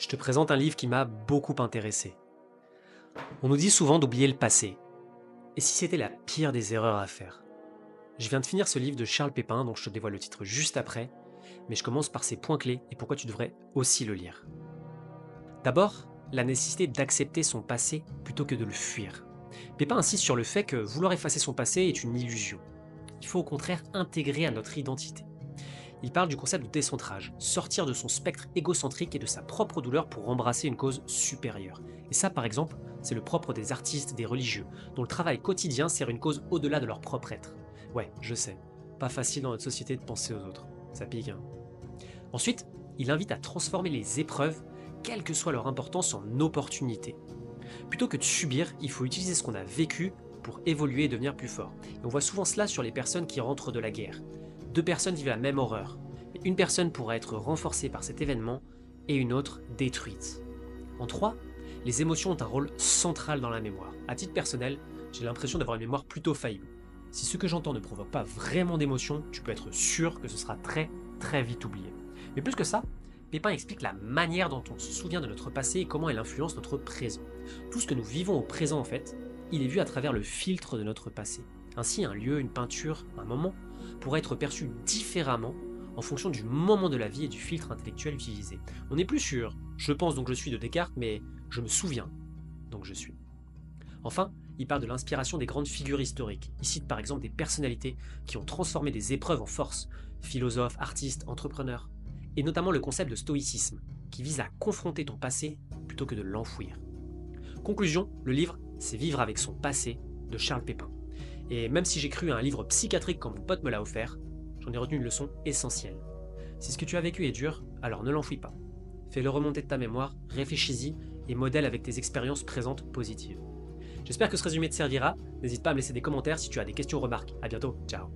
Je te présente un livre qui m'a beaucoup intéressé. On nous dit souvent d'oublier le passé. Et si c'était la pire des erreurs à faire? Je viens de finir ce livre de Charles Pépin, dont je te dévoile le titre juste après, mais je commence par ses points clés et pourquoi tu devrais aussi le lire. D'abord, la nécessité d'accepter son passé plutôt que de le fuir. Pépin insiste sur le fait que vouloir effacer son passé est une illusion. Il faut au contraire intégrer à notre identité. Il parle du concept de décentrage, sortir de son spectre égocentrique et de sa propre douleur pour embrasser une cause supérieure. Et ça, par exemple, c'est le propre des artistes, des religieux, dont le travail quotidien sert une cause au-delà de leur propre être. Ouais, je sais, pas facile dans notre société de penser aux autres. Ça pique, hein. Ensuite, il invite à transformer les épreuves, quelle que soit leur importance, en opportunités. Plutôt que de subir, il faut utiliser ce qu'on a vécu pour évoluer et devenir plus fort. Et on voit souvent cela sur les personnes qui rentrent de la guerre. Deux personnes vivent la même horreur, mais une personne pourra être renforcée par cet événement et une autre détruite. En 3, les émotions ont un rôle central dans la mémoire. À titre personnel, j'ai l'impression d'avoir une mémoire plutôt faillible. Si ce que j'entends ne provoque pas vraiment d'émotion, tu peux être sûr que ce sera très vite oublié. Mais plus que ça, Pépin explique la manière dont on se souvient de notre passé et comment elle influence notre présent. Tout ce que nous vivons au présent en fait, il est vu à travers le filtre de notre passé. Ainsi, un lieu, une peinture, un moment pourrait être perçu différemment en fonction du moment de la vie et du filtre intellectuel utilisé. On n'est plus sûr, je pense donc je suis de Descartes, mais je me souviens, donc je suis. Enfin, il parle de l'inspiration des grandes figures historiques. Il cite par exemple des personnalités qui ont transformé des épreuves en force, philosophes, artistes, entrepreneurs, et notamment le concept de stoïcisme, qui vise à confronter ton passé plutôt que de l'enfouir. Conclusion, le livre, c'est Vivre avec son passé de Charles Pépin. Et même si j'ai cru à un livre psychiatrique quand mon pote me l'a offert, j'en ai retenu une leçon essentielle. Si ce que tu as vécu est dur, alors ne l'enfouis pas. Fais-le remonter de ta mémoire, réfléchis-y et modèle avec tes expériences présentes positives. J'espère que ce résumé te servira. N'hésite pas à me laisser des commentaires si tu as des questions ou remarques. A bientôt, ciao.